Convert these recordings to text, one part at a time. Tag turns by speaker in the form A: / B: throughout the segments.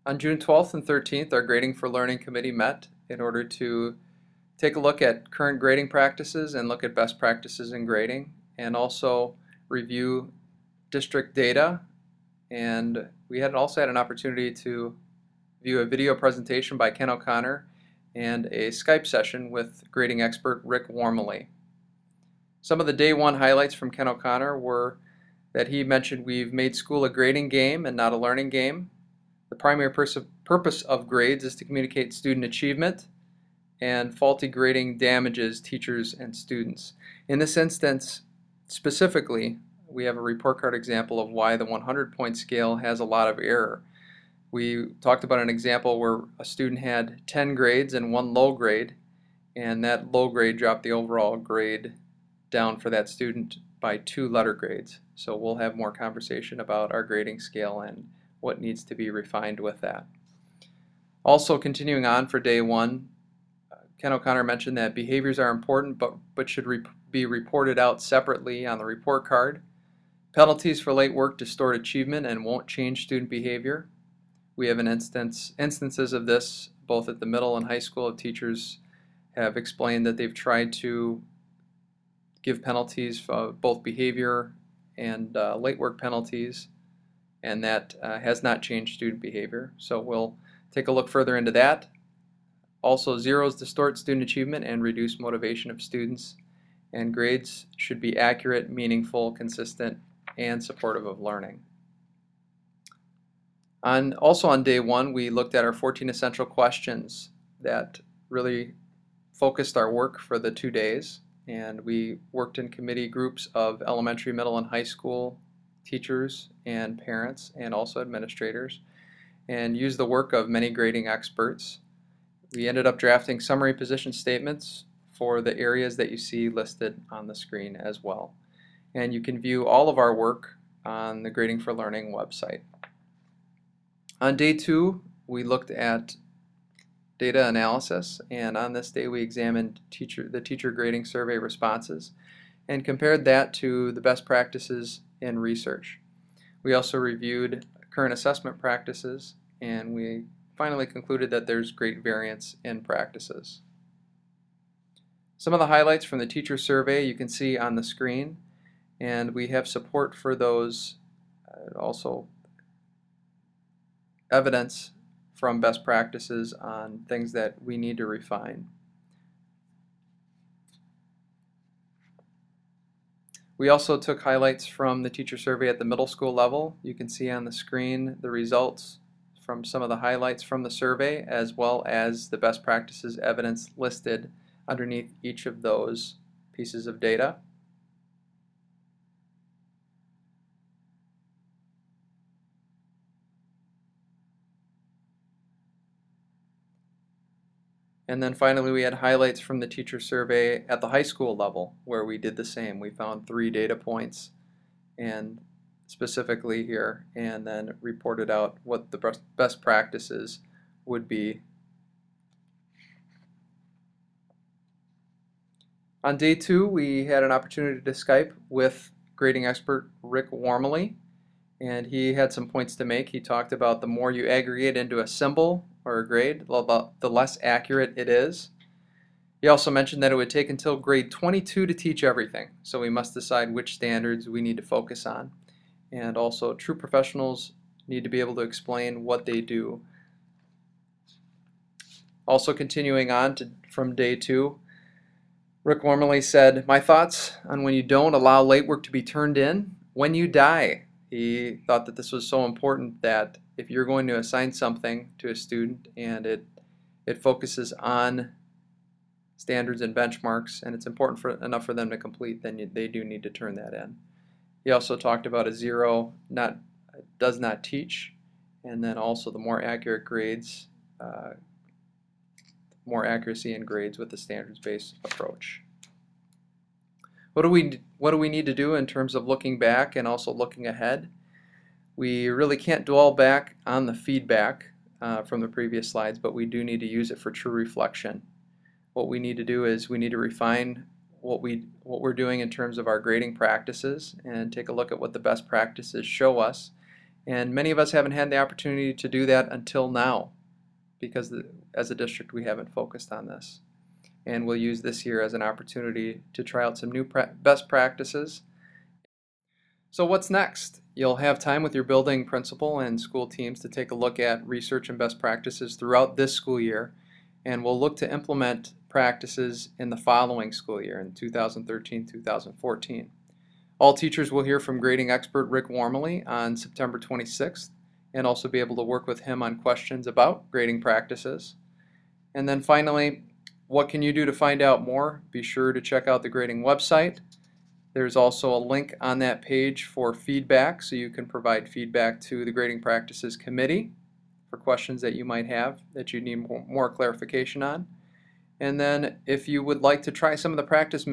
A: On June 12th and 13th, our Grading for Learning Committee met in order to take a look at current grading practices and look at best practices in grading, and also review district data. And we also had an opportunity to view a video presentation by Ken O'Connor and a Skype session with grading expert Rick Wormeli. Some of the day one highlights from Ken O'Connor were that he mentioned we've made school a grading game and not a learning game. The primary purpose of grades is to communicate student achievement, and faulty grading damages teachers and students. In this instance, specifically, we have a report card example of why the 100-point scale has a lot of error. We talked about an example where a student had 10 grades and one low grade, and that low grade dropped the overall grade down for that student by 2 letter grades. So we'll have more conversation about our grading scale and what needs to be refined with that. Also, continuing on for day one, Ken O'Connor mentioned that behaviors are important but should be reported out separately on the report card. Penalties for late work distort achievement and won't change student behavior. We have instances of this both at the middle and high school. Teachers have explained that they've tried to give penalties for both behavior and late work penalties, and that has not changed student behavior. So we'll take a look further into that. Also, zeros distort student achievement and reduce motivation of students, and grades should be accurate, meaningful, consistent, and supportive of learning. Also on day one, we looked at our 14 essential questions that really focused our work for the 2 days, and we worked in committee groups of elementary, middle, and high school teachers and parents and also administrators, and used the work of many grading experts. We ended up drafting summary position statements for the areas that you see listed on the screen as well. And you can view all of our work on the Grading for Learning website. On day two, we looked at data analysis, and on this day we examined the teacher grading survey responses and compared that to the best practices in research. We also reviewed current assessment practices, and we finally concluded that there's great variance in practices. Some of the highlights from the teacher survey you can see on the screen, and we have support for those, also evidence from best practices on things that we need to refine. We also took highlights from the teacher survey at the middle school level. You can see on the screen the results from some of the highlights from the survey, as well as the best practices evidence listed underneath each of those pieces of data. And then finally we had highlights from the teacher survey at the high school level, where we did the same. We found 3 data points and specifically here, and then reported out what the best practices would be. On day two, we had an opportunity to Skype with grading expert Rick Wormeli, and he had some points to make. He talked about the more you aggregate into a symbol or a grade, the less accurate it is. He also mentioned that it would take until grade 22 to teach everything, so we must decide which standards we need to focus on. And also, true professionals need to be able to explain what they do. Also, continuing on from day two, Rick Wormeli said, "My thoughts on when you don't allow late work to be turned in when you die." He thought that this was so important that if you're going to assign something to a student and it focuses on standards and benchmarks and it's important enough for them to complete, then they do need to turn that in. He also talked about a 0 does not teach, and then also the more accurate grades, more accuracy in grades with the standards-based approach. What do we need to do in terms of looking back and also looking ahead? We really can't dwell back on the feedback from the previous slides, but we do need to use it for true reflection. What we need to do is we need to refine what we're doing in terms of our grading practices and take a look at what the best practices show us, And many of us haven't had the opportunity to do that until now because as a district we haven't focused on this. And we'll use this year as an opportunity to try out some new best practices. So what's next? You'll have time with your building principal and school teams to take a look at research and best practices throughout this school year, and we'll look to implement practices in the following school year in 2013-2014. All teachers will hear from grading expert Rick Wormley on September 26th and also be able to work with him on questions about grading practices. And then finally, what can you do to find out more? Be sure to check out the grading website. There's also a link on that page for feedback, so you can provide feedback to the Grading Practices Committee for questions that you might have that you need more clarification on. And then if you would like to try some of the practices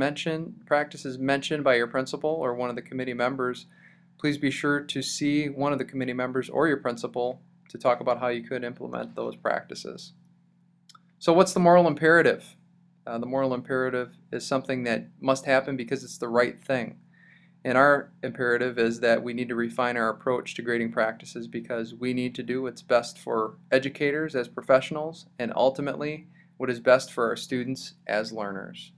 A: mentioned by your principal or one of the committee members, please be sure to see one of the committee members or your principal to talk about how you could implement those practices. So what's the moral imperative? The moral imperative is something that must happen because it's the right thing. And our imperative is that we need to refine our approach to grading practices because we need to do what's best for educators as professionals and ultimately what is best for our students as learners.